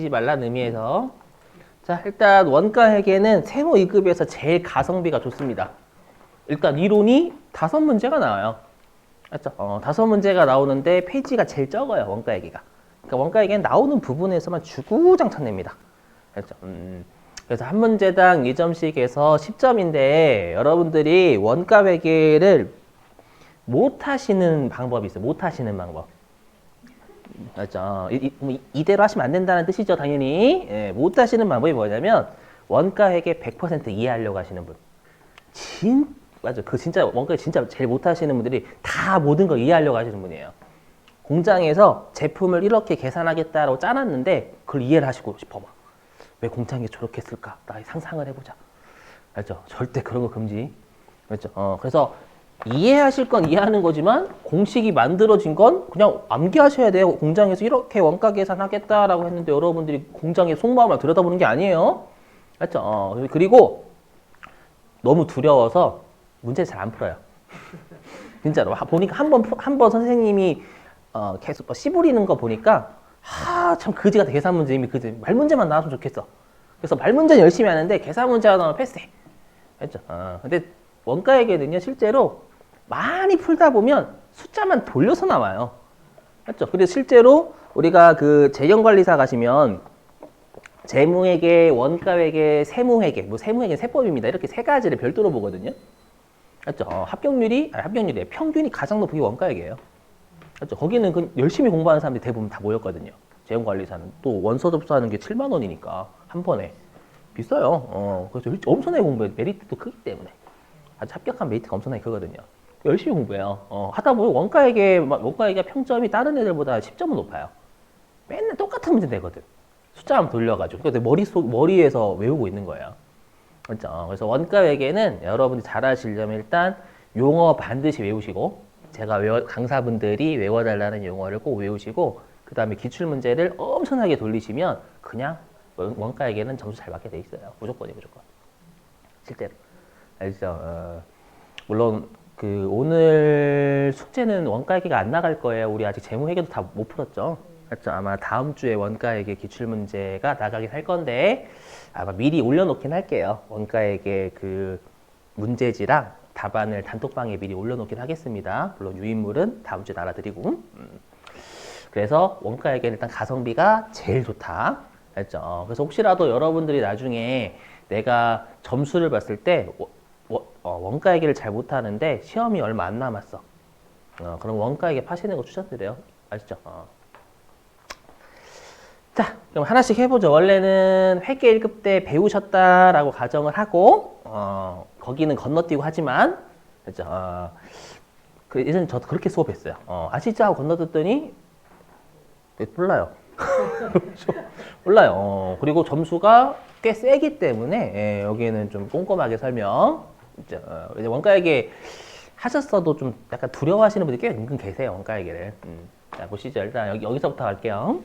말라는 의미에서. 자, 일단 원가 회계는 세무 2급에서 제일 가성비가 좋습니다. 일단 이론이 5문제가 나와요. 맞죠? 5문제가 나오는데 페이지가 제일 적어요, 원가 회계가. 그러니까 원가 회계는 나오는 부분에서만 주구장창 냅니다. 그렇죠? 그래서 한 문제당 2점씩 해서 10점인데 여러분들이 원가 회계를 못 하시는 방법이 있어요. 못 하시는 방법. 맞죠? 이대로 하시면 안 된다는 뜻이죠, 당연히. 예, 못 하시는 방법이 뭐냐면 원가 회계 100% 이해하려고 하시는 분. 맞아. 그 진짜 원가 진짜 제일 못 하시는 분들이 다 모든 거 이해하려고 하시는 분이에요. 공장에서 제품을 이렇게 계산하겠다라고 짜놨는데 그걸 이해를 하시고 싶어 막. 왜 공장에 저렇게 했을까? 나 상상을 해보자. 알죠? 절대 그런 거 금지. 그렇죠? 그래서 이해하실 건 이해하는 거지만 공식이 만들어진 건 그냥 암기하셔야 돼요. 공장에서 이렇게 원가 계산하겠다라고 했는데 여러분들이 공장의 속마음을 들여다보는 게 아니에요. 맞죠? 그리고 너무 두려워서 문제 잘 안 풀어요. 진짜로 보니까 한 번 선생님이 계속 씨부리는 거 보니까 참 그지 같아. 계산 문제 이미 그지. 말 문제만 나왔으면 좋겠어. 그래서 말 문제는 열심히 하는데 계산 문제가 나오면 패스해. 했죠. 근데 원가회계는요 실제로 많이 풀다 보면 숫자만 돌려서 나와요. 맞죠? 그래서 실제로 우리가 그 재경관리사 가시면 재무회계, 원가회계, 세무회계, 뭐 세무회계 세법입니다. 이렇게 세 가지를 별도로 보거든요. 맞죠? 합격률이 평균이 가장 높은 게 원가회계예요. 맞죠? 거기는 그 열심히 공부하는 사람들이 대부분 다 모였거든요. 재무관리사는 또 원서 접수하는 게 7만 원이니까 한 번에 비싸요. 그래서 엄청나게 공부해요. 메리트도 크기 때문에 아주 합격한 메리트가 엄청나게 크거든요. 열심히 공부해요. 하다 보면 원가회계 평점이 다른 애들보다 10점은 높아요. 맨날 똑같은 문제 내거든. 숫자만 돌려가지고. 근데 머리에서 외우고 있는 거예요. 그렇죠? 그래서 원가회계는 여러분이 잘 하시려면 일단 용어 반드시 외우시고, 제가 강사분들이 외워달라는 용어를 꼭 외우시고, 그 다음에 기출문제를 엄청나게 돌리시면 그냥 원가회계는 점수 잘 받게 돼 있어요. 무조건이에요, 무조건. 실제로. 알죠? 물론 그 오늘 숙제는 원가회계가 안 나갈 거예요. 우리 아직 재무회계도 다 못 풀었죠. 그렇죠? 아마 다음 주에 원가회계 기출문제가 나가긴 할 건데 아마 미리 올려놓긴 할게요. 원가회계 그 문제지랑 답안을 단톡방에 미리 올려놓긴 하겠습니다. 물론 유인물은 다음 주에 날아드리고. 그래서 원가회계는 일단 가성비가 제일 좋다. 알죠? 그래서 혹시라도 여러분들이 나중에 내가 점수를 봤을 때 원가회계를 잘 못하는데 시험이 얼마 안 남았어. 그럼 원가회계 파시는 거 추천드려요. 아시죠? 자, 그럼 하나씩 해보죠. 원래는 회계 1급 때 배우셨다라고 가정을 하고, 거기는 건너뛰고 하지만, 그죠? 예전에 저도 그렇게 수업했어요. 아시죠? 하고 건너뛰었더니, 몰라요. 몰라요. 그리고 점수가 꽤 세기 때문에, 여기는 좀 꼼꼼하게 설명. 이제 원가회계 하셨어도 좀 약간 두려워하시는 분들이 꽤 은근 계세요. 원가회계를. 자, 보시죠. 일단 여기서부터 갈게요.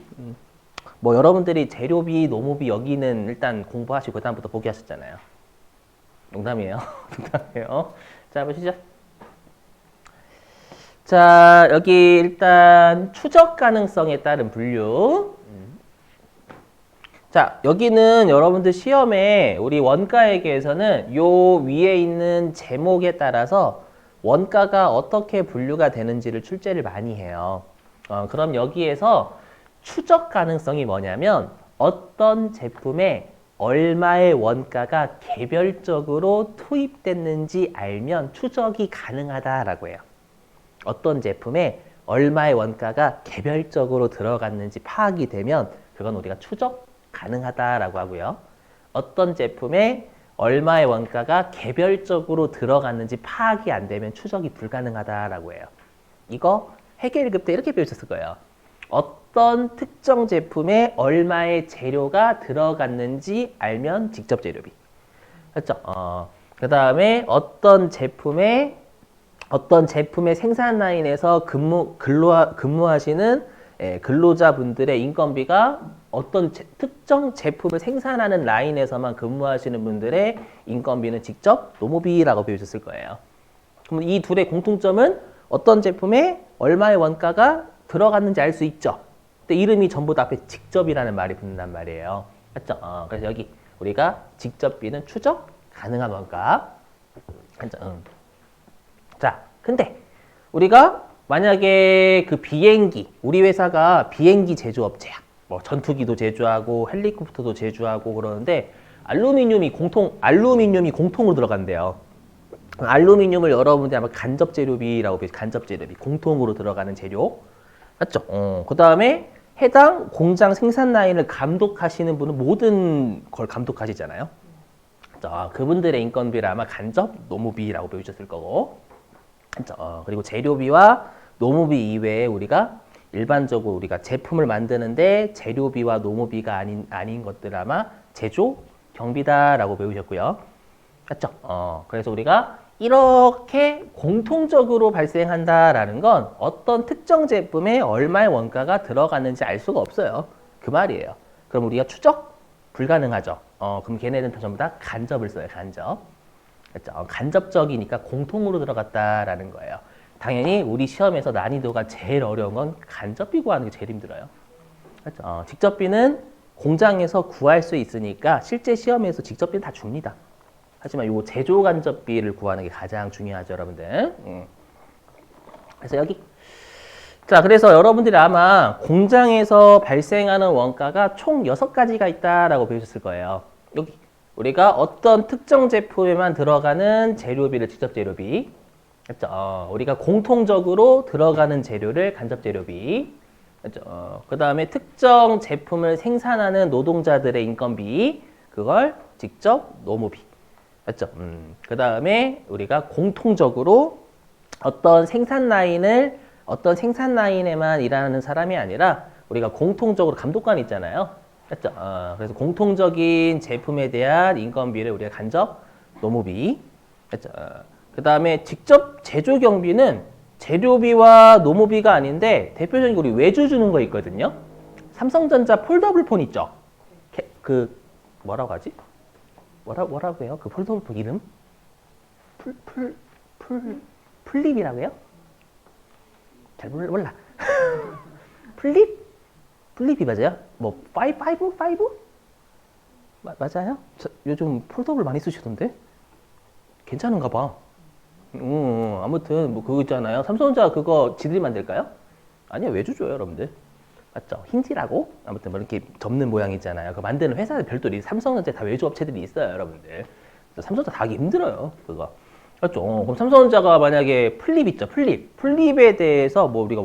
뭐 여러분들이 재료비, 노무비 여기는 일단 공부하시고 그 다음부터 포기하셨잖아요. 농담이에요. 농담이에요. 자, 보시죠. 자, 여기 일단 추적 가능성에 따른 분류. 자, 여기는 여러분들 시험에 우리 원가회계에서는 요 위에 있는 제목에 따라서 원가가 어떻게 분류가 되는지를 출제를 많이 해요. 그럼 여기에서 추적 가능성이 뭐냐면 어떤 제품에 얼마의 원가가 개별적으로 투입됐는지 알면 추적이 가능하다라고 해요. 어떤 제품에 얼마의 원가가 개별적으로 들어갔는지 파악이 되면 그건 우리가 추적 가능하다라고 하고요. 어떤 제품에 얼마의 원가가 개별적으로 들어갔는지 파악이 안 되면 추적이 불가능하다라고 해요. 이거 회계 1급 때 이렇게 배우셨을 거예요. 어떤 특정 제품에 얼마의 재료가 들어갔는지 알면 직접 재료비. 그렇죠? 그 다음에 어떤 제품의 생산 라인에서 근무하시는 근로자분들의 인건비가 어떤 특정 제품을 생산하는 라인에서만 근무하시는 분들의 인건비는 직접 노무비라고 배우셨을 거예요. 그럼 이 둘의 공통점은 어떤 제품에 얼마의 원가가 들어갔는지 알 수 있죠. 근데 이름이 전부 다 앞에 직접이라는 말이 붙는단 말이에요. 맞죠? 그래서 여기 우리가 직접비는 추적 가능한 원가. 맞죠? 자, 근데 우리가 만약에 그 비행기, 우리 회사가 비행기 제조업체야. 뭐 전투기도 제조하고 헬리콥터도 제조하고 그러는데 알루미늄이 공통으로 들어간대요. 알루미늄을 여러분들이 아마 간접 재료비라고 배우죠. 간접 재료비. 공통으로 들어가는 재료. 맞죠? 그 다음에 해당 공장 생산 라인을 감독하시는 분은 모든 걸 감독하시잖아요. 그분들의 인건비를 아마 간접 노무비라고 배우셨을 거고. 그리고 재료비와 노무비 이외에 우리가 일반적으로 우리가 제품을 만드는데 재료비와 노무비가 아닌 것들 아마 제조 경비다라고 배우셨고요. 맞죠? 그래서 우리가 이렇게 공통적으로 발생한다라는 건 어떤 특정 제품에 얼마의 원가가 들어가는지 알 수가 없어요. 그 말이에요. 그럼 우리가 추적 불가능하죠. 그럼 걔네들은 다 전부 다 간접을 써요. 간접. 그렇죠? 간접적이니까 공통으로 들어갔다라는 거예요. 당연히 우리 시험에서 난이도가 제일 어려운 건 간접비 구하는 게 제일 힘들어요. 그렇죠? 직접비는 공장에서 구할 수 있으니까 실제 시험에서 직접비는 다 줍니다. 하지만 요 제조 간접비를 구하는 게 가장 중요하죠, 여러분들. 그래서 여기. 자, 그래서 여러분들이 아마 공장에서 발생하는 원가가 총 6가지가 있다라고 배우셨을 거예요. 여기. 우리가 어떤 특정 제품에만 들어가는 재료비를 직접 재료비. 그렇죠? 우리가 공통적으로 들어가는 재료를 간접 재료비. 그렇죠? 그 다음에 특정 제품을 생산하는 노동자들의 인건비. 그걸 직접 노무비. 맞죠? 그 다음에 우리가 공통적으로 어떤 생산 라인에만 일하는 사람이 아니라 우리가 공통적으로 감독관이 있잖아요. 맞죠? 그래서 공통적인 제품에 대한 인건비를 우리가 간접 노무비. 맞죠? 그 다음에 직접 제조 경비는 재료비와 노무비가 아닌데 대표적인 우리 외주 주는 거 있거든요. 삼성전자 폴더블 폰 있죠? 뭐라고 하지? 뭐라고 해요? 그 폴더블 폰 이름? 플립이라고 해요? 잘 몰라. 플립이 맞아요? 뭐, 파이브? 맞아요? 요즘 폴더블 많이 쓰시던데? 괜찮은가 봐. 아무튼, 뭐, 그거 있잖아요. 삼성전자 그거 지들이 만들까요? 아니요, 외주줘요, 여러분들. 맞죠? 힌지라고? 아무튼 뭐 이렇게 접는 모양 있잖아요. 그 만드는 회사들 별도로 삼성전자 다 외주 업체들이 있어요, 여러분들. 삼성전자 다 하기 힘들어요, 그거. 맞죠? 그럼 삼성전자가 만약에 플립 있죠, 플립에 대해서 뭐 우리가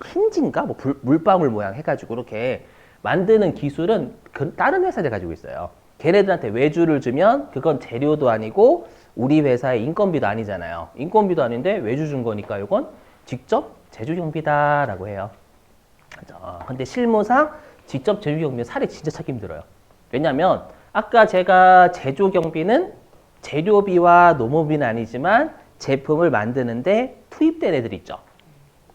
힌지인가? 뭐 물방울 모양 해가지고 이렇게 만드는 기술은 다른 회사들 가지고 있어요. 걔네들한테 외주를 주면 그건 재료도 아니고 우리 회사의 인건비도 아니잖아요. 인건비도 아닌데 외주 준 거니까 이건 직접 제조 경비다라고 해요. 근데 실무상 직접 제조 경비는 사례 진짜 찾기 힘들어요. 왜냐면 아까 제가 제조 경비는 재료비와 노무비는 아니지만 제품을 만드는데 투입된 애들 있죠.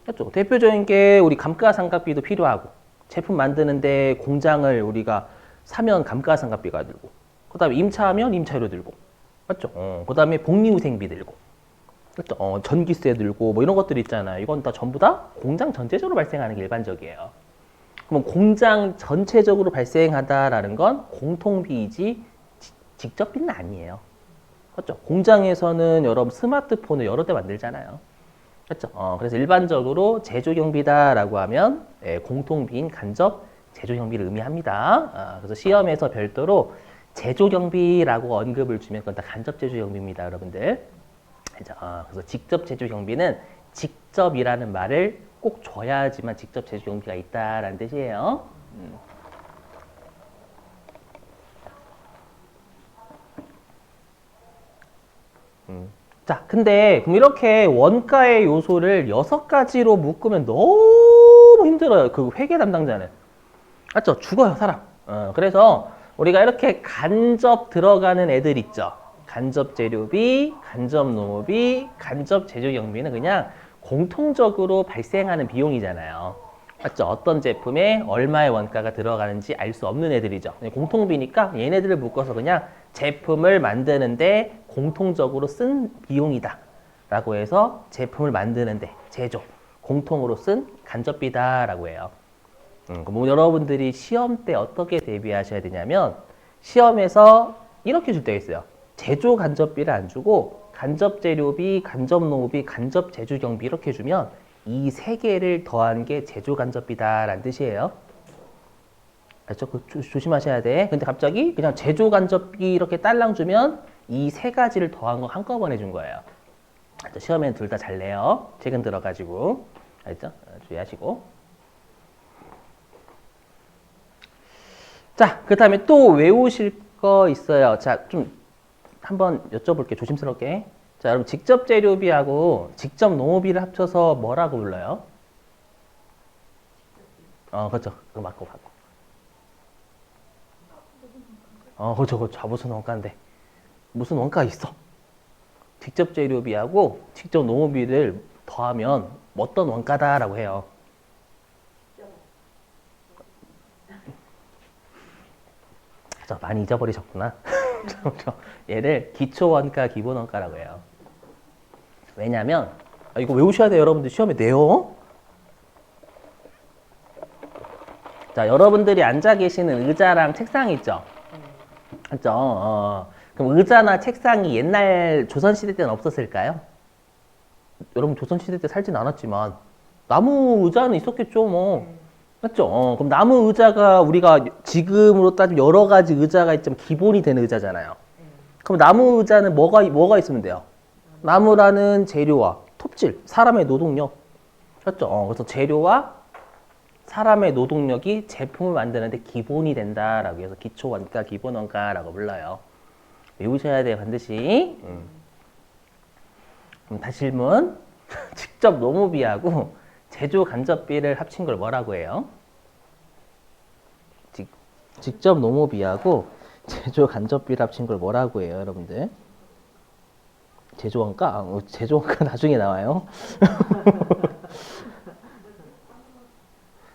그렇죠? 대표적인 게 우리 감가상각비도 필요하고 제품 만드는데 공장을 우리가 사면 감가상각비가 들고 그 다음에 임차하면 임차료 들고 맞죠? 그 다음에 복리후생비 들고 그렇죠? 전기세 들고 뭐 이런 것들 있잖아요. 이건 다 전부 다 공장 전체적으로 발생하는 게 일반적이에요. 그럼 공장 전체적으로 발생하다라는 건 공통비이지 직접비는 아니에요. 그렇죠? 공장에서는 여러분 스마트폰을 여러 대 만들잖아요. 그렇죠? 그래서 일반적으로 제조경비다라고 하면 공통비인 간접 제조경비를 의미합니다. 그래서 시험에서 별도로 제조경비라고 언급을 주면 그건 다 간접 제조경비입니다, 여러분들. 그래서 직접 제조경비는 직접이라는 말을 꼭 줘야지만 직접 제조경비가 있다라는 뜻이에요. 자, 근데 그럼 이렇게 원가의 요소를 6가지로 묶으면 너무 힘들어요. 그 회계 담당자는. 맞죠? 죽어요, 사람. 그래서 우리가 이렇게 간접 들어가는 애들 있죠. 간접 재료비, 간접 노무비, 간접 제조 경비는 그냥 공통적으로 발생하는 비용이잖아요. 맞죠? 어떤 제품에 얼마의 원가가 들어가는지 알 수 없는 애들이죠. 공통비니까 얘네들을 묶어서 그냥 제품을 만드는데 공통적으로 쓴 비용이다 라고 해서 제품을 만드는데 제조, 공통으로 쓴 간접비다 라고 해요. 그럼 여러분들이 시험 때 어떻게 대비하셔야 되냐면 시험에서 이렇게 줄 때가 있어요. 제조 간접비를 안 주고 간접 재료비, 간접 노후비, 간접 제조 경비 이렇게 주면 이 세 개를 더한 게 제조 간접비다라는 뜻이에요. 알죠? 조심하셔야 돼. 근데 갑자기 그냥 제조 간접비 이렇게 딸랑 주면 이 세 가지를 더한 거 한꺼번에 준 거예요. 알죠? 시험에는 둘 다 잘 내요. 최근 들어가지고. 알죠? 주의하시고. 자, 그 다음에 또 외우실 거 있어요. 자, 좀 한번 여쭤볼게요. 조심스럽게. 자, 여러분 직접 재료비하고 직접 농업비를 합쳐서 뭐라고 불러요? 그렇죠. 그거 맞고. 그렇죠. 그거 무슨 원가인데. 무슨 원가 있어? 직접 재료비하고 직접 농업비를 더하면 어떤 원가다라고 해요. 저 많이 잊어버리셨구나. 얘를 기초원가, 기본원가라고 해요. 왜냐면 이거 외우셔야 돼요. 여러분들 시험에 내요. 자, 여러분들이 앉아 계시는 의자랑 책상이 있죠? 맞죠? 그럼 의자나 책상이 옛날 조선시대 때는 없었을까요? 여러분 조선시대 때 살진 않았지만 나무 의자는 있었겠죠, 뭐. 맞죠? 그럼 나무 의자가 우리가 지금으로 따지면 여러 가지 의자가 있지만 기본이 되는 의자잖아요. 그럼 나무 의자는 뭐가 있으면 돼요? 나무라는 재료와 톱질, 사람의 노동력. 맞죠? 그래서 재료와 사람의 노동력이 제품을 만드는데 기본이 된다라고 해서 기초원가, 기본원가라고 불러요. 외우셔야 돼요, 반드시. 그럼 다시 질문. 직접 농업비하고 제조 간접비를 합친 걸 뭐라고 해요? 직접 농업비하고 제조 간접비를 합친 걸 뭐라고 해요, 여러분들? 제조원가? 제조원가 나중에 나와요.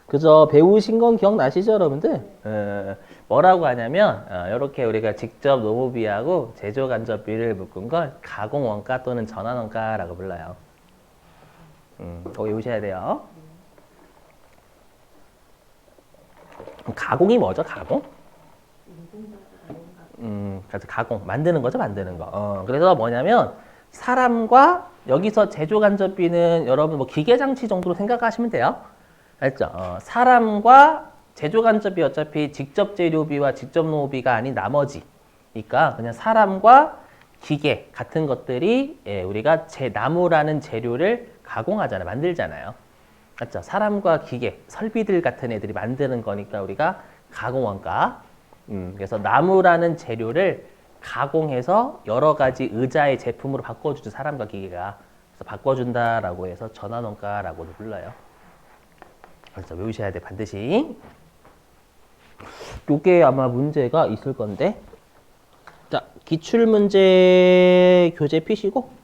그죠? 배우신 건 기억나시죠, 여러분들? 뭐라고 하냐면 이렇게 우리가 직접 농업비하고 제조 간접비를 묶은 걸 가공원가 또는 전환원가라고 불러요. 그거 외우셔야 돼요. 가공이 뭐죠? 가공? 그래서 가공 만드는 거죠, 만드는 거. 그래서 뭐냐면 사람과 여기서 제조 간접비는 여러분 뭐 기계 장치 정도로 생각하시면 돼요. 알죠? 사람과 제조 간접비 어차피 직접 재료비와 직접 노비가 아닌 나머지니까 그냥 사람과 기계 같은 것들이 우리가 나무라는 재료를 가공하잖아요, 만들잖아요. 맞죠? 사람과 기계, 설비들 같은 애들이 만드는 거니까 우리가 가공원가. 그래서 나무라는 재료를 가공해서 여러 가지 의자의 제품으로 바꿔주죠, 사람과 기계가. 그래서 바꿔준다라고 해서 전환원가라고도 불러요. 그래서 외우셔야 돼, 반드시. 요게 아마 문제가 있을 건데. 자, 기출문제 교재 피시고.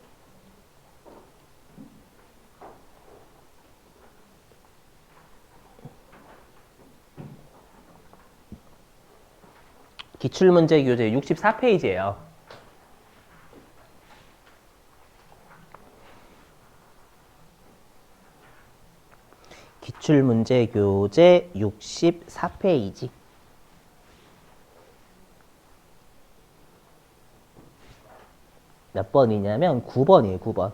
기출문제 교재 64페이지예요. 기출문제 교재 64페이지. 몇 번이냐면 9번이에요, 9번.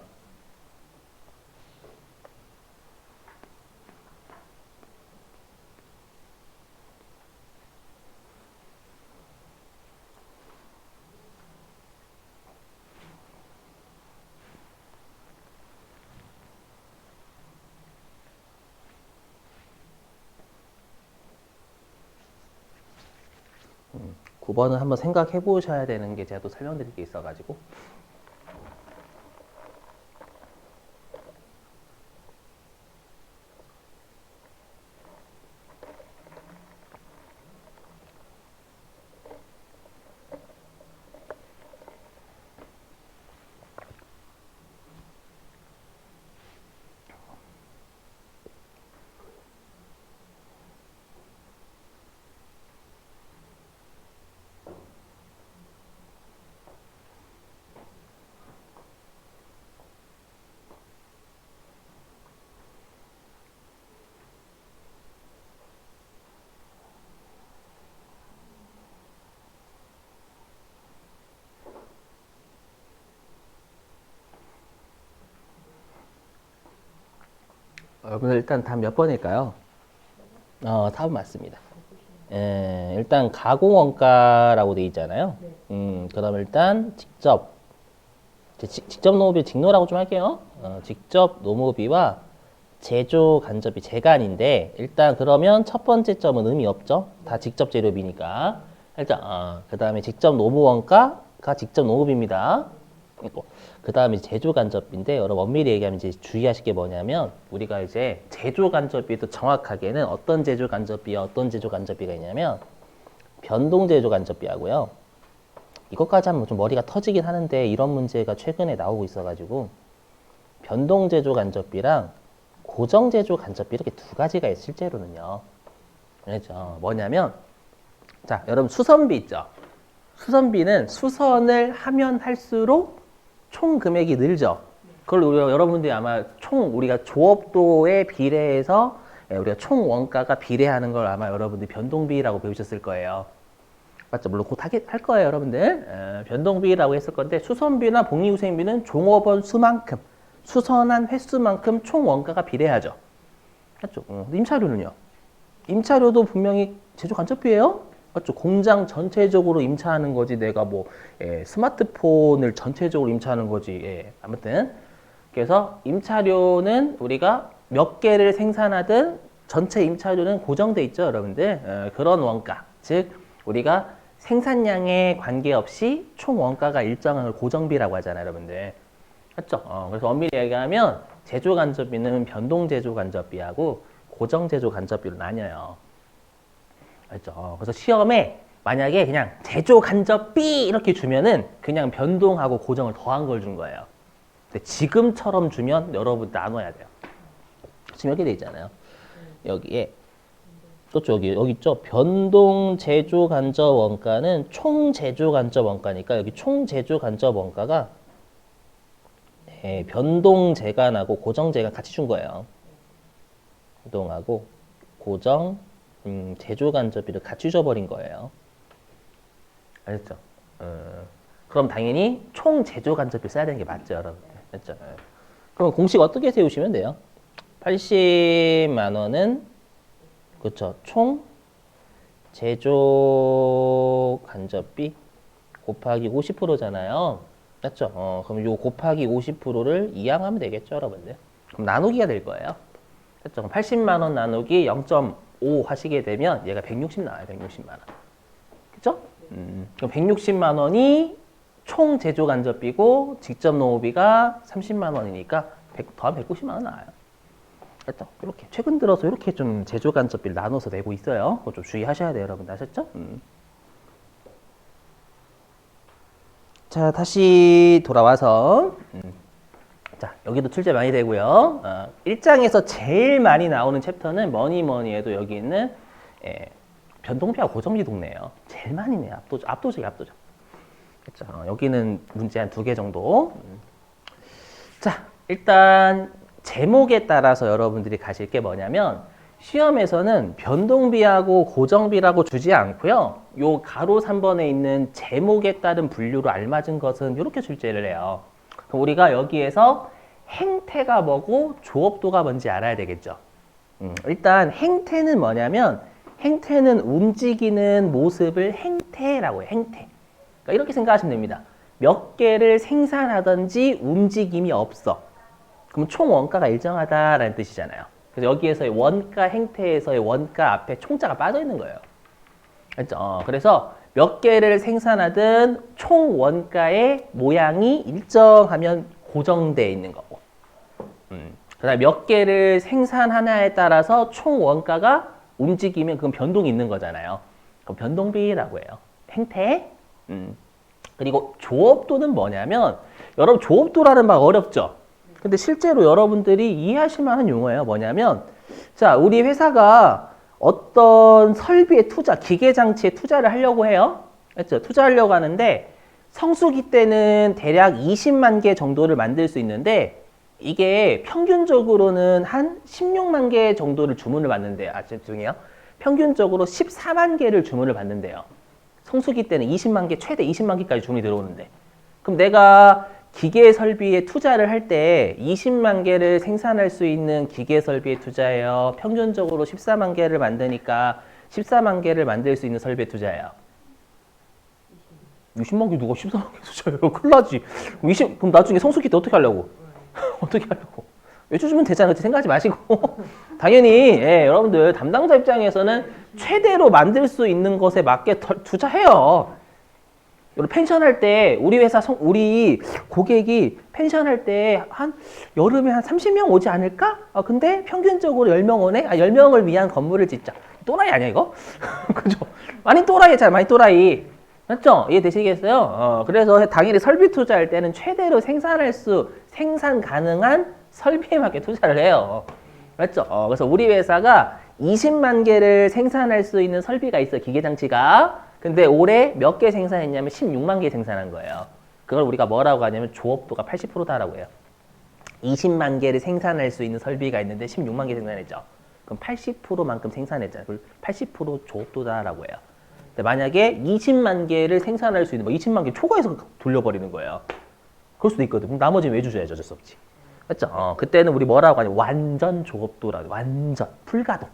음, 9번은 한번 생각해 보셔야 되는 게 제가 또 설명드릴 게 있어가지고. 여러분들 일단 답 몇 번일까요? 답은 맞습니다. 일단 가공원가라고 돼 있잖아요. 그럼 일단 직접 노무비 직노라고 좀 할게요. 직접 노무비와 제조 간접비 재간인데 일단 그러면 첫 번째 점은 의미 없죠. 다 직접 재료비니까. 일단 그 다음에 직접 노무 원가가 직접 노무비입니다. 그 다음에 제조 간접비인데 여러분 엄밀히 얘기하면 이제 주의하실 게 뭐냐면 우리가 이제 제조 간접비도 정확하게는 어떤 제조 간접비와 어떤 제조 간접비가 있냐면 변동 제조 간접비하고요. 이것까지 하면 좀 머리가 터지긴 하는데 이런 문제가 최근에 나오고 있어가지고 변동 제조 간접비랑 고정 제조 간접비 이렇게 두 가지가 있어요. 실제로는요. 그렇죠. 뭐냐면 자 여러분 수선비 있죠. 수선비는 수선을 하면 할수록 총 금액이 늘죠. 그걸 여러분들이 아마 우리가 조업도에 비례해서 우리가 총 원가가 비례하는 걸 아마 여러분들이 변동비라고 배우셨을 거예요. 맞죠? 물론 곧 할 거예요, 여러분들. 변동비라고 했을 건데 수선비나 복리후생비는 종업원 수만큼, 수선한 횟수만큼 총 원가가 비례하죠. 맞죠? 임차료는요? 임차료도 분명히 제조 간접비예요. 맞죠? 공장 전체적으로 임차하는 거지 내가 스마트폰을 전체적으로 임차하는 거지. 아무튼 그래서 임차료는 우리가 몇 개를 생산하든 전체 임차료는 고정돼 있죠, 여러분들. 그런 원가, 즉 우리가 생산량에 관계없이 총 원가가 일정한 걸 고정비라고 하잖아요, 여러분들. 맞죠? 그래서 엄밀히 얘기하면 제조 간접비는 변동 제조 간접비하고 고정 제조 간접비로 나뉘어요. 알죠? 그래서 시험에 만약에 그냥 제조 간접비 이렇게 주면은 그냥 변동하고 고정을 더한 걸 준 거예요. 근데 지금처럼 주면 여러분 나눠야 돼요. 지금 여기 돼 있잖아요. 여기에 그렇죠. 여기 있죠. 변동 제조 간접 원가는 총 제조 간접 원가니까 여기 총 제조 간접 원가가 변동 재간하고 고정 재간 같이 준 거예요. 변동하고 고정 제조 간접비를 같이 줘버린 거예요. 알겠죠? 그럼 당연히 총 제조 간접비 써야 되는 게 맞죠, 여러분. 맞죠? 그럼 공식 어떻게 세우시면 돼요? 80만 원은 그렇죠. 총 제조 간접비 곱하기 50%잖아요. 맞죠? 그럼 요 곱하기 50%를 이항하면 되겠죠, 여러분들. 그럼 나누기가 될 거예요. 맞죠? 그럼 80만 원 나누기 0.5 하시게 되면 얘가 160 나와요. 160만 원. 그죠? 그럼 160만 원이 총 제조 간접비고 직접 노무비가 30만 원이니까 더하면 190만 원 나와요. 이렇게 최근 들어서 이렇게 좀 제조 간접비를 나눠서 내고 있어요. 그거 좀 주의하셔야 돼요, 여러분. 아셨죠? 자, 다시 돌아와서 자, 여기도 출제 많이 되고요. 1장에서 제일 많이 나오는 챕터는 뭐니 해도 여기 있는 변동비와 고정비 동네예요. 제일 많이 내요. 압도적. 그렇죠? 여기는 문제 한 2개 정도. 자, 일단 제목에 따라서 여러분들이 가실 게 뭐냐면 시험에서는 변동비하고 고정비라고 주지 않고요. 요 가로 3번에 있는 제목에 따른 분류로 알맞은 것은 이렇게 출제를 해요. 그럼 우리가 여기에서 행태가 뭐고 조업도가 뭔지 알아야 되겠죠. 일단 행태는 뭐냐면 행태는 움직이는 모습을 행태라고 해요. 행태. 그러니까 이렇게 생각하시면 됩니다. 몇 개를 생산하든지 움직임이 없어. 그럼 총 원가가 일정하다라는 뜻이잖아요. 그래서 여기에서의 원가 행태에서의 원가 앞에 총자가 빠져 있는 거예요. 알죠? 그래서 몇 개를 생산하든 총 원가의 모양이 일정하면 고정되어 있는 거고. 그다음에 몇 개를 생산하냐에 따라서 총 원가가 움직이면 그건 변동이 있는 거잖아요. 그럼 변동비라고 해요. 행태. 그리고 조업도는 뭐냐면 여러분 조업도라는 말 어렵죠? 근데 실제로 여러분들이 이해하실 만한 용어예요. 뭐냐면 자, 우리 회사가 어떤 설비에 기계장치에 투자를 하려고 해요. 그렇죠? 투자하려고 하는데 성수기 때는 대략 20만 개 정도를 만들 수 있는데 이게 평균적으로는 한 16만 개 정도를 주문을 받는데요. 죄송해요. 평균적으로 14만 개를 주문을 받는데요. 성수기 때는 20만 개, 최대 20만 개까지 주문이 들어오는데. 그럼 내가 기계 설비에 투자를 할 때 20만 개를 생산할 수 있는 기계 설비에 투자해요. 평균적으로 14만 개를 만드니까 14만 개를 만들 수 있는 설비에 투자해요. 20만 개 누가 14만 개 투자해요? 큰일 나지. 그럼 나중에 성수기 때 어떻게 하려고? 어떻게 하려고? 외쳐주면 되잖아. 그렇게 생각하지 마시고. 당연히 여러분들 담당자 입장에서는 최대로 만들 수 있는 것에 맞게 투자해요. 펜션 할 때 우리 회사 우리 고객이 펜션 할 때 한 여름에 한 30명 오지 않을까? 근데 평균적으로 10명 오네? 10명을 위한 건물을 짓자. 또라이 아니야 이거? 그죠? 많이 또라이잖아. 많이 또라이. 맞죠? 이해되시겠어요? 그래서 당연히 설비 투자할 때는 최대로 생산 가능한 설비에 맞게 투자를 해요. 맞죠? 그래서 우리 회사가 20만 개를 생산할 수 있는 설비가 있어, 기계장치가. 근데 올해 몇 개 생산했냐면 16만 개 생산한 거예요. 그걸 우리가 뭐라고 하냐면 조업도가 80%다라고 해요. 20만 개를 생산할 수 있는 설비가 있는데 16만 개 생산했죠. 그럼 80%만큼 생산했잖아요. 그걸 80% 조업도다라고 해요. 근데 만약에 20만 개를 생산할 수 있는, 20만 개 초과해서 돌려버리는 거예요. 그럴 수도 있거든. 그럼 나머지는 왜 주셔야죠? 어쩔 수 없지. 맞죠? 그때는 우리 뭐라고 하냐면 완전 조업도라고, 완전 풀가동.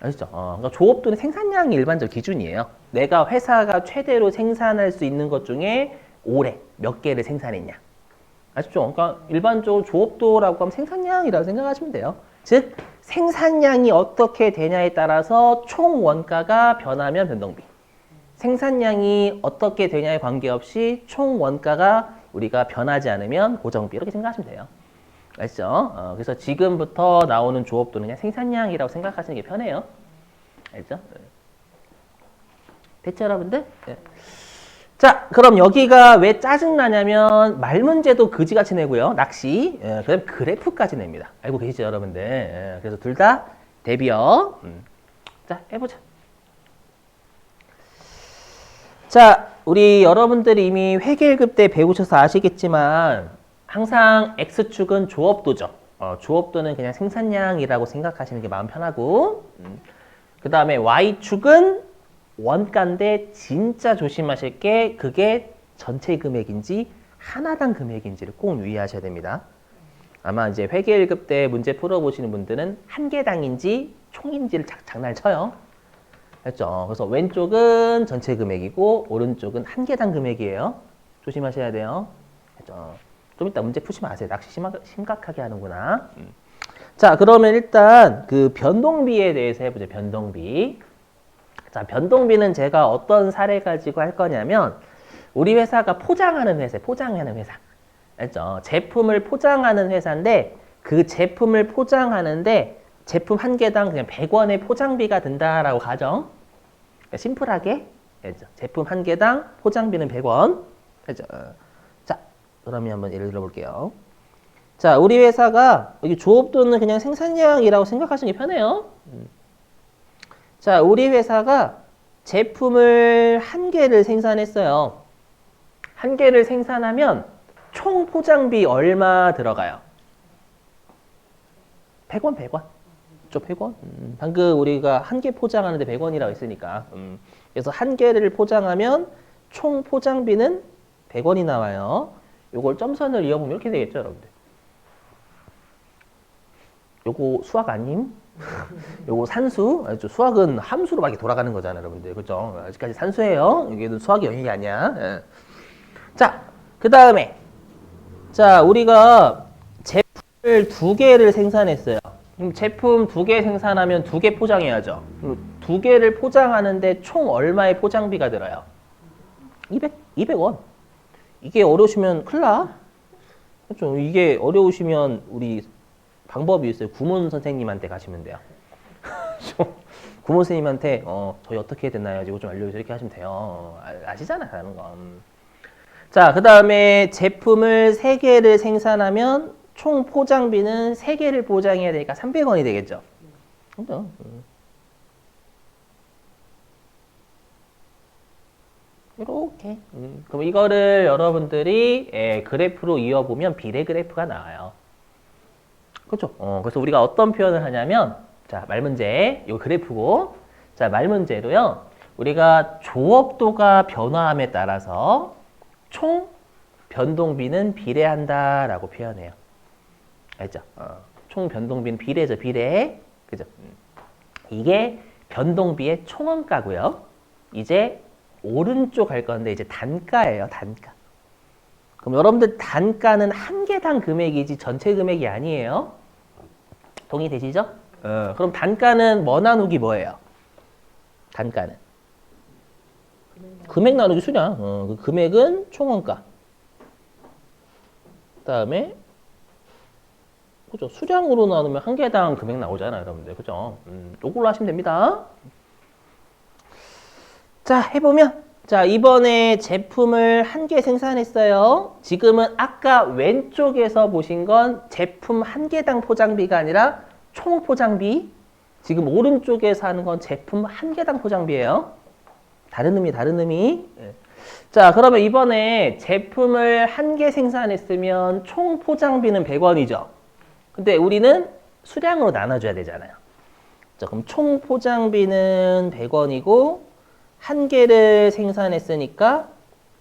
아시죠? 그러니까 조업도는 생산량이 일반적 기준이에요. 내가 회사가 최대로 생산할 수 있는 것 중에 올해 몇 개를 생산했냐. 아시죠? 그러니까 일반적으로 조업도라고 하면 생산량이라고 생각하시면 돼요. 즉 생산량이 어떻게 되냐에 따라서 총 원가가 변하면 변동비. 생산량이 어떻게 되냐에 관계없이 총 원가가 우리가 변하지 않으면 고정비. 이렇게 생각하시면 돼요. 알죠? 그래서 지금부터 나오는 조업도는 그냥 생산량이라고 생각하시는 게 편해요. 알죠? 됐죠, 여러분들? 네. 자, 그럼 여기가 왜 짜증나냐면 말 문제도 그지같이 내고요. 낚시. 그다음 그래프까지 냅니다. 알고 계시죠, 여러분들? 그래서 둘 다 대비요. 자, 해보자. 자, 우리 여러분들이 이미 회계 1급 때 배우셔서 아시겠지만 항상 X축은 조업도죠. 조업도는 그냥 생산량이라고 생각하시는 게 마음 편하고 그 다음에 Y축은 원가인데 진짜 조심하실 게 그게 전체 금액인지 하나당 금액인지를 꼭 유의하셔야 됩니다. 아마 이제 회계 1급 때 문제 풀어보시는 분들은 한 개당인지 총인지를 장난을 쳐요. 했죠. 그래서 왼쪽은 전체 금액이고 오른쪽은 한 개당 금액이에요. 조심하셔야 돼요. 했죠. 좀 이따 문제 푸시면 아세요. 낚시 심각하게 하는구나. 자, 그러면 일단 그 변동비에 대해서 해보죠. 변동비. 자, 변동비는 제가 어떤 사례 가지고 할 거냐면 우리 회사가 포장하는 회사, 포장하는 회사. 알죠? 제품을 포장하는 회사인데 그 제품을 포장하는데 제품 한 개당 그냥 100원의 포장비가 든다라고 가정. 그러니까 심플하게. 알죠? 제품 한 개당 포장비는 100원. 알죠? 자, 그러면 한번 예를 들어 볼게요. 자, 우리 회사가 여기 조업도는 그냥 생산량이라고 생각하시는 게 편해요. 자, 우리 회사가 제품을 한 개를 생산했어요. 한 개를 생산하면 총 포장비 얼마 들어가요? 100원, 100원. 좀 100원? 방금 우리가 한 개 포장하는데 100원이라고 했으니까. 그래서 한 개를 포장하면 총 포장비는 100원이 나와요. 요걸 점선을 이어보면 이렇게 되겠죠, 여러분들. 요거 수학 아님? 요거 산수? 수학은 함수로 막 돌아가는 거잖아요, 여러분들. 그죠? 아직까지 산수예요. 이게 수학의 영역이 아니야. 예. 자, 그 다음에. 자, 우리가 제품을 2개를 생산했어요. 그럼 제품 2개 생산하면 2개 포장해야죠. 2개를 포장하는데 총 얼마의 포장비가 들어요? 200원. 이게 어려우시면 큰일 나. 그렇죠? 이게 어려우시면 우리 방법이 있어요. 구몬 선생님한테 가시면 돼요. 구몬 선생님한테 저희 어떻게 해야 되나요? 이거 좀 알려주세요. 이렇게 하시면 돼요. 아시잖아요, 하는 건. 자, 그 다음에 제품을 3개를 생산하면 총 포장비는 3개를 포장해야 되니까 300원이 되겠죠. 그렇죠? 이렇게. 그럼 이거를 여러분들이 그래프로 이어보면 비례 그래프가 나와요. 그렇죠? 그래서 우리가 어떤 표현을 하냐면, 자, 말문제, 이 그래프고, 자, 말문제로요, 우리가 조업도가 변화함에 따라서 총 변동비는 비례한다라고 표현해요. 알죠? 총 변동비는 비례죠, 비례. 그죠? 이게 변동비의 총원가고요. 이제 오른쪽 할 건데 이제 단가예요, 단가. 그럼 여러분들 단가는 한 개당 금액이지 전체 금액이 아니에요. 동의되시죠? 그럼 단가는 뭐 나누기 뭐예요? 단가는 금액 나누기 수량. 그 금액은 총원가. 그다음에 그죠? 수량으로 나누면 한 개당 금액 나오잖아요, 여러분들. 그죠? 요걸로 하시면 됩니다. 자, 해보면 자, 이번에 제품을 한 개 생산했어요. 지금은 아까 왼쪽에서 보신 건 제품 한 개당 포장비가 아니라 총 포장비. 지금 오른쪽에서 하는 건 제품 한 개당 포장비예요. 다른 의미, 다른 의미. 자, 그러면 이번에 제품을 한 개 생산했으면 총 포장비는 100원이죠. 근데 우리는 수량으로 나눠줘야 되잖아요. 자, 그럼 총 포장비는 100원이고 한 개를 생산했으니까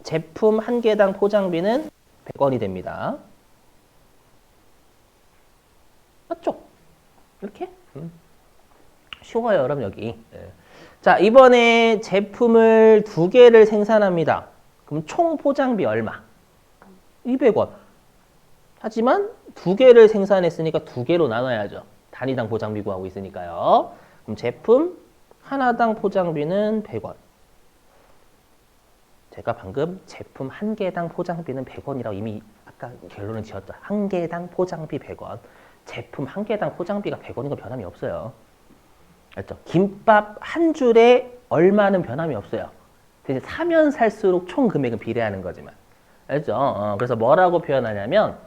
제품 한 개당 포장비는 100원이 됩니다. 맞죠? 이렇게? 쉬워요, 여러분 여기. 자, 이번에 제품을 두 개를 생산합니다. 그럼 총 포장비 얼마? 200원. 하지만 두 개를 생산했으니까 두 개로 나눠야죠. 단위당 포장비 구하고 있으니까요. 그럼 제품 하나당 포장비는 100원. 제가 방금 제품 한 개당 포장비는 100원이라고 이미 아까 결론을 지었죠. 한 개당 포장비 100원. 제품 한 개당 포장비가 100원인 건 변함이 없어요. 알죠? 김밥 한 줄에 얼마는 변함이 없어요. 대신 사면 살수록 총 금액은 비례하는 거지만. 알죠? 그래서 뭐라고 표현하냐면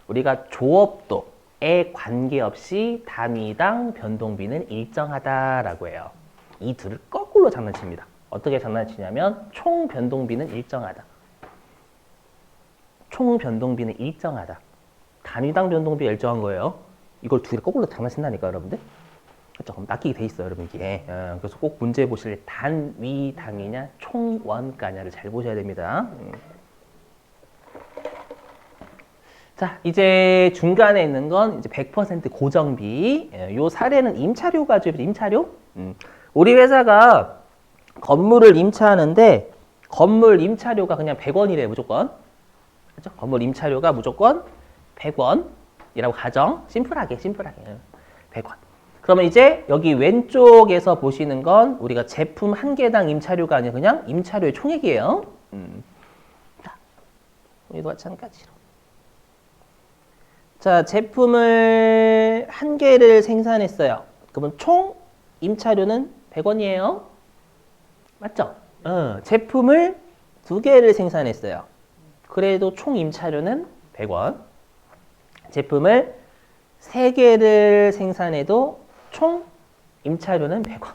우리가 조업도에 관계없이 단위당 변동비는 일정하다라고 해요. 이 둘을 거꾸로 장난칩니다. 어떻게 장난치냐면 총 변동비는 일정하다. 총 변동비는 일정하다. 단위당 변동비가 일정한 거예요. 이걸 두 개 거꾸로 장난친다니까 여러분들. 그렇죠? 그럼 낚이게 돼 있어요, 여러분 이게. 그래서 꼭 문제 보실 때 단위당이냐 총원가냐를 잘 보셔야 됩니다. 자, 이제 중간에 있는 건 이제 100% 고정비. 요 사례는 임차료 가지고 임차료. 우리 회사가 건물을 임차하는데 건물 임차료가 그냥 100원이래 무조건. 그렇죠? 건물 임차료가 무조건 100원이라고 가정. 심플하게 100원. 그러면 이제 여기 왼쪽에서 보시는 건 우리가 제품 한 개당 임차료가 아니라 그냥 임차료의 총액이에요. 자, 여기도 마찬가지로. 자, 제품을 한 개를 생산했어요. 그러면 총 임차료는 100원이에요. 맞죠? 제품을 두 개를 생산했어요. 그래도 총 임차료는 100원. 제품을 세 개를 생산해도 총 임차료는 100원.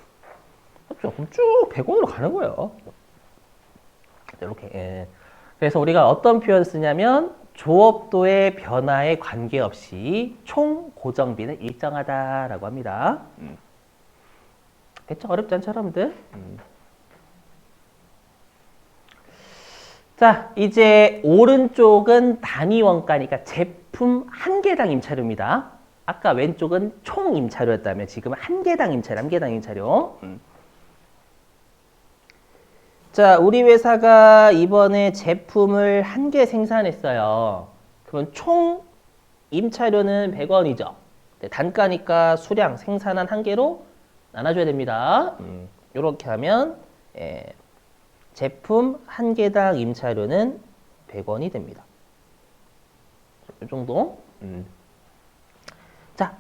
맞죠? 그럼 쭉 100원으로 가는 거예요. 이렇게. 그래서 우리가 어떤 표현 쓰냐면 조업도의 변화에 관계없이 총 고정비는 일정하다라고 합니다. 됐죠? 어렵지 않죠, 여러분들? 자, 이제 오른쪽은 단위 원가니까 제품 한 개당 임차료입니다. 아까 왼쪽은 총 임차료였다면 지금은 한 개당 임차료. 자, 우리 회사가 이번에 제품을 한 개 생산했어요. 그러면 총 임차료는 100원이죠. 단가니까 수량, 생산한 한 개로 나눠줘야 됩니다. 이렇게 하면 제품 한 개당 임차료는 100원이 됩니다. 이 정도. 자,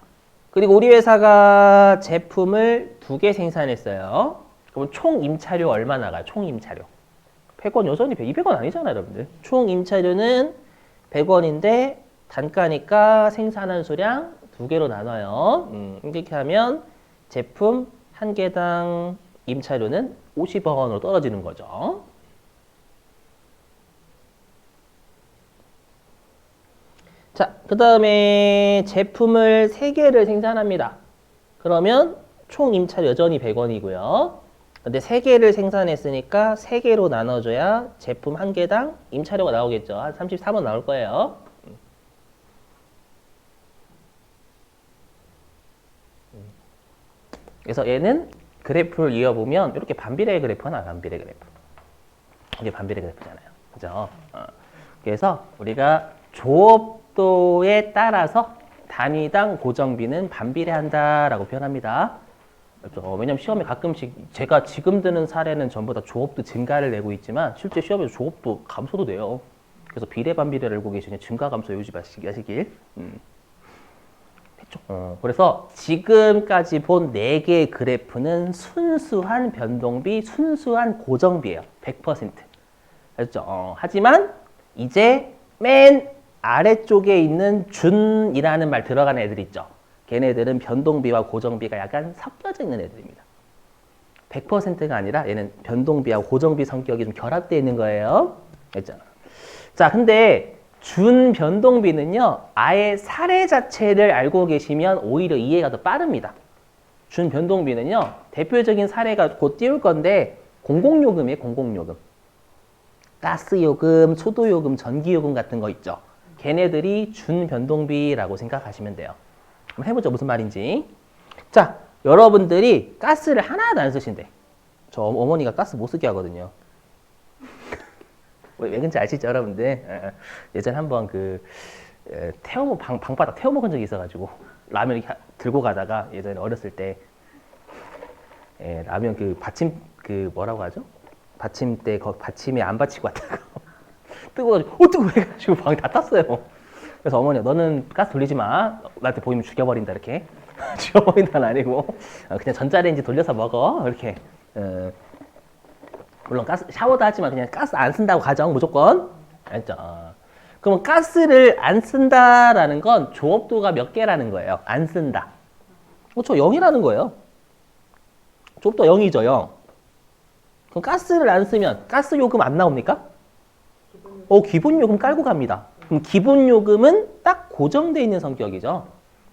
그리고 우리 회사가 제품을 두 개 생산했어요. 그럼 총 임차료 얼마 나가요? 총 임차료. 100원 여전히 200원 아니잖아요, 여러분들. 총 임차료는 100원인데 단가니까 생산한 수량 두 개로 나눠요. 이렇게 하면 제품 한 개당 임차료는 50원으로 떨어지는 거죠. 자, 그 다음에 제품을 3개를 생산합니다. 그러면 총 임차료 여전히 100원이고요. 근데 3개를 생산했으니까 3개로 나눠줘야 제품 1개당 임차료가 나오겠죠. 한 33원 나올 거예요. 그래서 얘는 그래프를 이어보면 이렇게 반비례 그래프가 나와요. 반비례 그래프. 이게 반비례 그래프잖아요. 그죠? 그래서 우리가 조업도에 따라서 단위당 고정비는 반비례한다라고 표현합니다. 그렇죠? 왜냐면 시험에 가끔씩 제가 지금 드는 사례는 전부 다 조업도 증가를 내고 있지만 실제 시험에서 조업도 감소도 돼요. 그래서 비례 반비례를 알고 계시니 증가 감소 외우지 마시길. 됐죠? 그래서 지금까지 본 4개의 그래프는 순수한 변동비, 순수한 고정비예요. 100%. 알죠? 하지만 이제 맨 아래쪽에 있는 준이라는 말 들어가는 애들 있죠. 걔네들은 변동비와 고정비가 약간 섞여져 있는 애들입니다. 100%가 아니라 얘는 변동비하고 고정비 성격이 좀 결합되어 있는 거예요. 알죠? 자, 근데 준 변동비는요, 아예 사례 자체를 알고 계시면 오히려 이해가 더 빠릅니다. 준 변동비는요, 대표적인 사례가 곧 띄울 건데, 공공요금이에요, 공공요금. 가스요금, 수도요금, 전기요금 같은 거 있죠. 걔네들이 준 변동비라고 생각하시면 돼요. 한번 해보죠, 무슨 말인지. 자, 여러분들이 가스를 하나도 안 쓰신대. 저 어머니가 가스 못 쓰게 하거든요. 왜 그런지 아시죠, 여러분들? 예전에 한번 방바닥 태워 먹은 적이 있어가지고 라면 이렇게 들고 가다가 예전에 어렸을 때 라면 받침 뭐라고 하죠? 받침대 받침에 안 받치고 왔다가 뜨거워가지고 뜨거워 해가지고 방이 다 탔어요. 그래서 어머니가 너는 가스 돌리지 마. 나한테 보이면 죽여버린다 이렇게. 죽여버린다는 아니고 그냥 전자레인지 돌려서 먹어 이렇게. 물론 샤워도 하지만 그냥 가스 안 쓴다고 가정 무조건. 알죠? 그러면 가스를 안 쓴다라는 건 조업도가 몇 개라는 거예요. 안 쓴다. 그렇죠? 0이라는 거예요. 조업도 0이죠, 0. 그럼 가스를 안 쓰면 가스 요금 안 나옵니까? 기본 요금 깔고 갑니다. 그럼 기본 요금은 딱 고정되어 있는 성격이죠.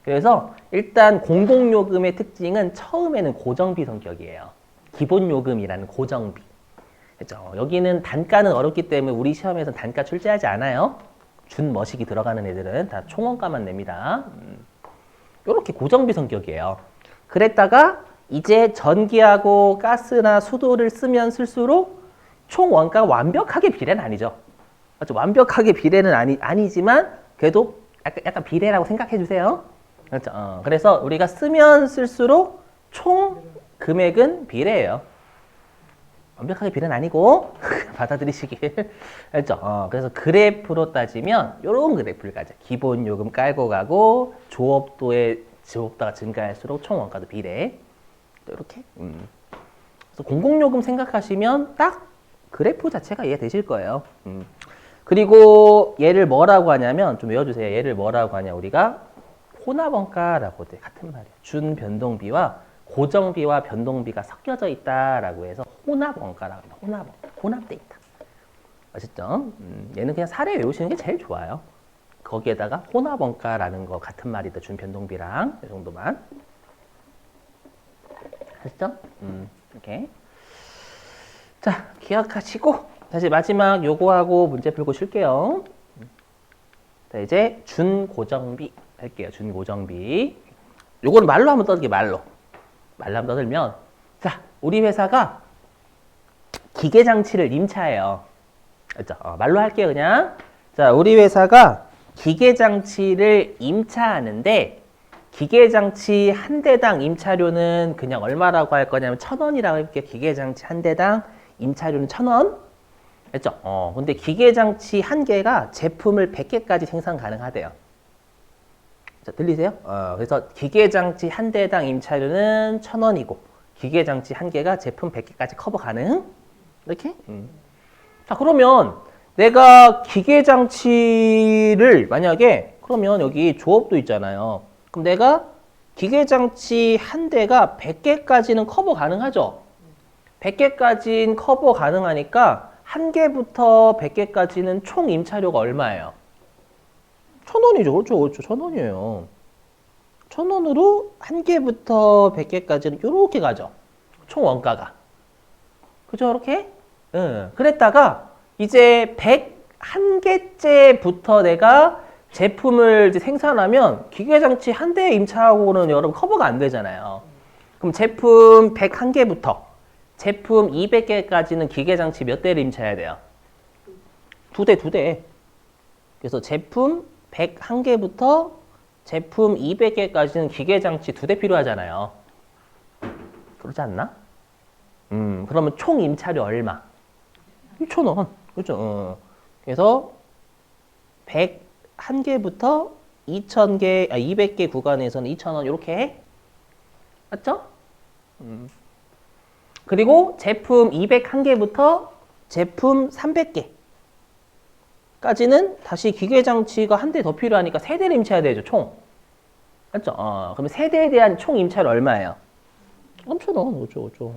그래서 일단 공공요금의 특징은 처음에는 고정비 성격이에요. 기본 요금이라는 고정비. 그렇죠? 여기는 단가는 어렵기 때문에 우리 시험에서는 단가 출제하지 않아요. 준 머식이 들어가는 애들은 다 총원가만 냅니다. 이렇게 고정비 성격이에요. 그랬다가 이제 전기하고 가스나 수도를 쓰면 쓸수록 총 원가가 완벽하게 비례는 아니죠. 맞죠? 완벽하게 비례는 아니지만 그래도 약간 비례라고 생각해 주세요. 그렇죠? 그래서 우리가 쓰면 쓸수록 총 금액은 비례예요. 완벽하게 비례는 아니고 받아들이시길. 알죠? 그래서 그래프로 따지면 이런 그래프를 가져. 기본 요금 깔고 가고 조업도가 증가할수록 총 원가도 비례. 이렇게. 그래서 공공요금 생각하시면 딱 그래프 자체가 이해되실 거예요. 그리고 얘를 뭐라고 하냐면 좀 외워주세요. 얘를 뭐라고 하냐 우리가 혼합원가라고 돼. 같은 말이에요. 준 변동비와 고정비와 변동비가 섞여져 있다라고 해서 혼합원가라고 합니다. 혼합돼 있다. 아셨죠? 얘는 그냥 사례 외우시는 게 제일 좋아요. 거기에다가 혼합원가라는 거 같은 말이다. 준 변동비랑 이 정도만. 아셨죠? 이렇게. 자, 기억하시고 다시 마지막 요거하고 문제 풀고 쉴게요. 자, 이제 준고정비 할게요. 준고정비. 요거는 말로 한번 떠들게, 말로 한번 떠들면, 자, 우리 회사가 기계장치를 임차해요. 알죠? 말로 할게요, 그냥. 자, 우리 회사가 기계장치를 임차하는데, 기계장치 한 대당 임차료는 그냥 얼마라고 할 거냐면 1,000원이라고 할게요. 기계장치 한 대당 임차료는 1,000원. 했죠? 근데 기계장치 한 개가 제품을 100개까지 생산 가능하대요. 자, 들리세요? 그래서 기계장치 한 대당 임차료는 1,000원이고, 기계장치 한 개가 제품 100개까지 커버 가능. 이렇게? 자, 그러면 내가 기계장치를 만약에, 그러면 여기 조업도 있잖아요. 그럼 내가 기계장치 한 대가 100개까지는 커버 가능하죠? 100개까지는 커버 가능하니까 한 개부터 100개까지는 총 임차료가 얼마예요? 1,000원이죠. 그렇죠. 1,000원이에요. 1,000원으로 한 개부터 100개까지는 이렇게 가죠. 총 원가가. 그죠? 이렇게? 그랬다가 이제 101개째부터 내가 제품을 이제 생산하면 기계장치 한 대 임차하고는 여러분 커버가 안 되잖아요. 그럼 제품 101개부터 제품 200개까지는 기계장치 몇 대를 임차해야 돼요? 두 대. 그래서 제품 101개부터 제품 200개까지는 기계장치 2대 필요하잖아요. 그러지 않나? 그러면 총 임차료 얼마? 2,000원. 그죠? 그래서 101개부터 200개 구간에서는 2,000원 이렇게 해. 맞죠? 그리고 제품 201개부터 제품 300개까지는 다시 기계장치가 한 대 더 필요하니까 3대를 임차해야 되죠, 총. 맞죠? 그러면 3대에 대한 총 임차료 얼마예요? 3,000원. 그죠.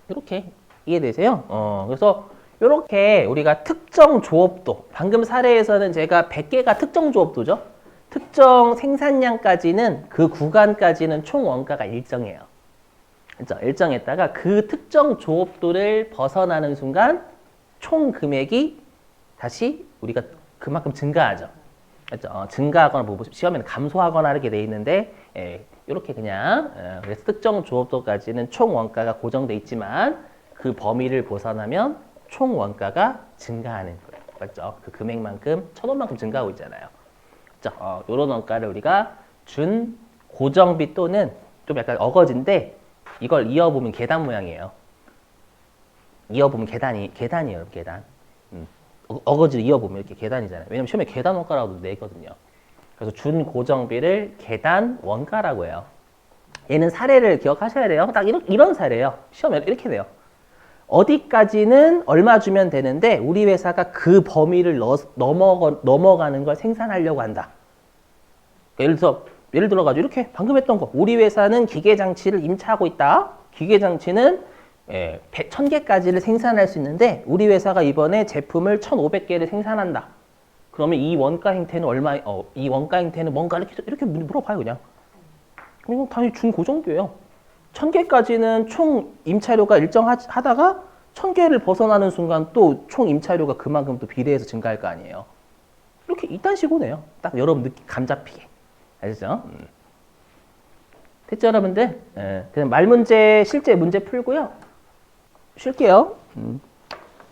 이렇게 이해되세요? 그래서 이렇게 우리가 특정 조업도, 방금 사례에서는 제가 100개가 특정 조업도죠. 특정 생산량까지는 그 구간까지는 총 원가가 일정해요. 그렇죠? 일정했다가 그 특정 조업도를 벗어나는 순간 총 금액이 다시 우리가 그만큼 증가하죠. 그렇죠? 증가하거나 뭐 시험에는 감소하거나 이렇게 돼 있는데 이렇게 그냥 그래서 특정 조업도까지는 총 원가가 고정돼 있지만 그 범위를 벗어나면 총 원가가 증가하는 거예요. 맞죠? 그 금액만큼 1,000원만큼 증가하고 있잖아요. 그렇죠? 이런 원가를 우리가 준 고정비 또는 좀 약간 어거지인데 이걸 이어보면 계단 모양이에요. 이어보면 계단이에요. 계단. 어거지를 이어보면 이렇게 계단이잖아요. 왜냐면 시험에 계단 원가라고 내거든요. 그래서 준 고정비를 계단 원가라고 해요. 얘는 사례를 기억하셔야 돼요. 딱 이런 사례예요. 시험에 이렇게 돼요. 어디까지는 얼마 주면 되는데 우리 회사가 그 범위를 넘어가는 걸 생산하려고 한다. 그러니까 예를 들어가지고 이렇게 방금 했던 거. 우리 회사는 기계장치를 임차하고 있다. 기계장치는 1,000개까지를 생산할 수 있는데 우리 회사가 이번에 제품을 1,500개를 생산한다. 그러면 이 원가 행태는 이 원가 행태는 뭔가 이렇게 물어봐요, 그냥. 그리고 당연히 준고정비예요. 1,000개까지는 총 임차료가 일정하다가 1,000개를 벗어나는 순간 또 총 임차료가 그만큼 또 비례해서 증가할 거 아니에요. 이렇게 이딴 식으로 내요. 딱 여러분 느낌 감 잡히게. 알겠죠? 됐죠, 여러분들? 그냥 말문제, 실제 문제 풀고요. 쉴게요.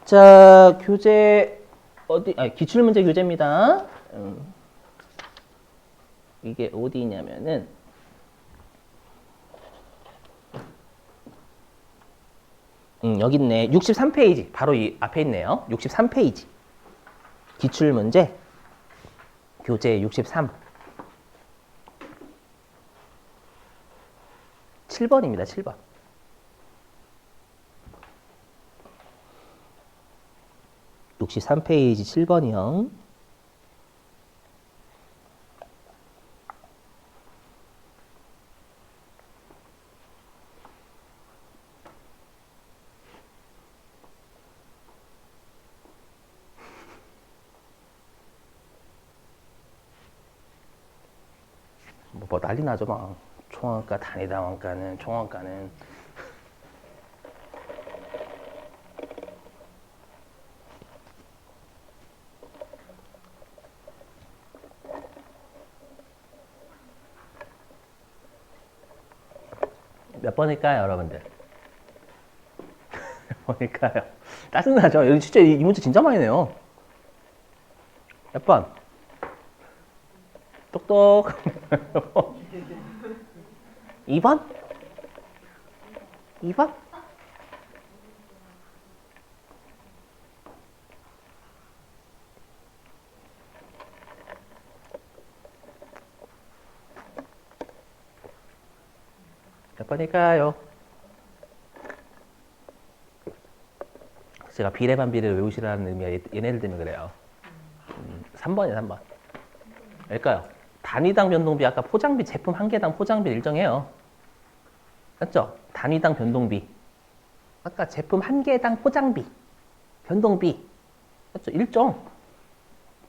자, 교재 기출문제 교재입니다. 이게 어디냐면은 여기 있네. 63페이지. 바로 이 앞에 있네요. 63페이지. 기출문제 교재 63. 7번입니다. 7번. (63페이지) 7번이요. 뭐 난리 나죠, 막. 총원가, 단위당 원가는, 총원가는. 몇 번일까요, 여러분들? 몇 번일까요? 짜증나죠? 여기 진짜 이 문제 진짜 많이 내요. 몇 번? 똑똑. 2번? 2번? 몇 번일까요? 제가 비례반비를 외우시라는 의미가 얘네들 때문에 그래요. 3번이에요, 3번. 왜일까요? 단위당 변동비, 아까 포장비, 제품 한 개당 포장비 일정해요. 맞죠? 단위당 변동비. 아까 제품 한 개당 포장비, 변동비. 맞죠? 일정.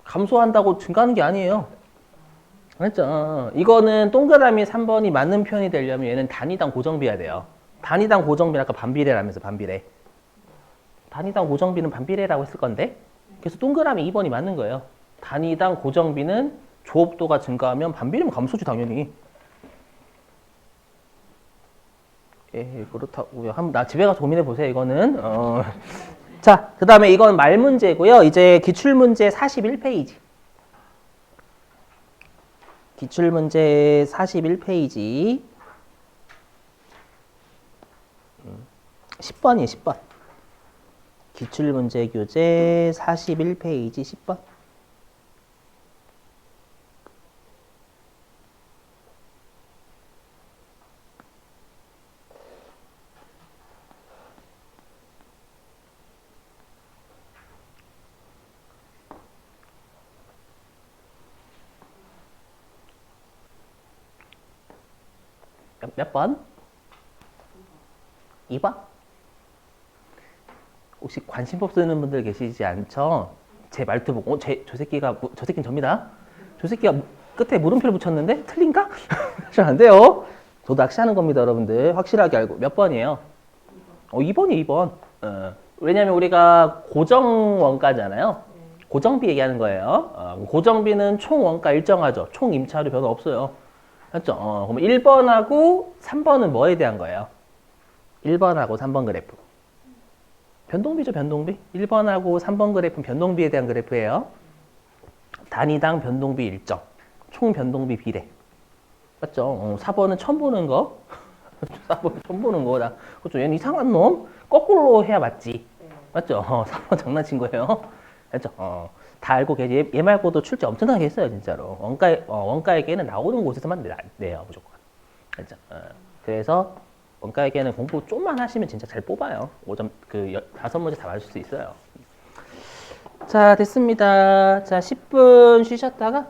감소한다고 증가하는 게 아니에요. 맞죠? 이거는 동그라미 3번이 맞는 표현이 되려면 얘는 단위당 고정비야 돼요. 단위당 고정비는 아까 반비례라면서 반비례. 단위당 고정비는 반비례라고 했을 건데 그래서 동그라미 2번이 맞는 거예요. 단위당 고정비는 조업도가 증가하면 반비례면 감소지 당연히. 예, 그렇다고요. 나 집에 가서 고민해 보세요. 이거는. 자, 그 다음에 이건 말 문제고요. 이제 기출문제 41페이지. 기출문제 41페이지. 10번이에요, 10번. 기출문제 교재 41페이지 10번. 몇 번? 2번? 혹시 관심 없는 분들 계시지 않죠? 제 말투 보고 저 새끼는 접니다. 저 새끼가 끝에 물음표를 붙였는데 틀린가? 잘 안 돼요. 저 낚시하는 겁니다, 여러분들. 확실하게 알고. 몇 번이에요? 2번이에요, 2번. 왜냐면 우리가 고정 원가잖아요. 고정비 얘기하는 거예요. 고정비는 총 원가 일정하죠. 총 임차료 변화 없어요. 맞죠? 그럼 1번하고 3번은 뭐에 대한 거예요? 1번하고 3번 그래프. 변동비죠, 변동비. 1번하고 3번 그래프는 변동비에 대한 그래프예요. 단위당 변동비 일정. 총 변동비 비례. 맞죠? 4번은 처음 보는 거. 4번 처음 보는 거다. 그렇죠? 얘는 이상한 놈? 거꾸로 해야 맞지. 맞죠? 4번 장난친 거예요. 맞죠? 다 알고 계시. 얘 말고도 출제 엄청나게 했어요, 진짜로. 원가에게는 나오는 곳에서만 내요, 무조건. 알죠? 그래서 원가에게는 공부 좀만 하시면 진짜 잘 뽑아요. 5점, 5문제 다 맞을 수 있어요. 자, 됐습니다. 자, 10분 쉬셨다가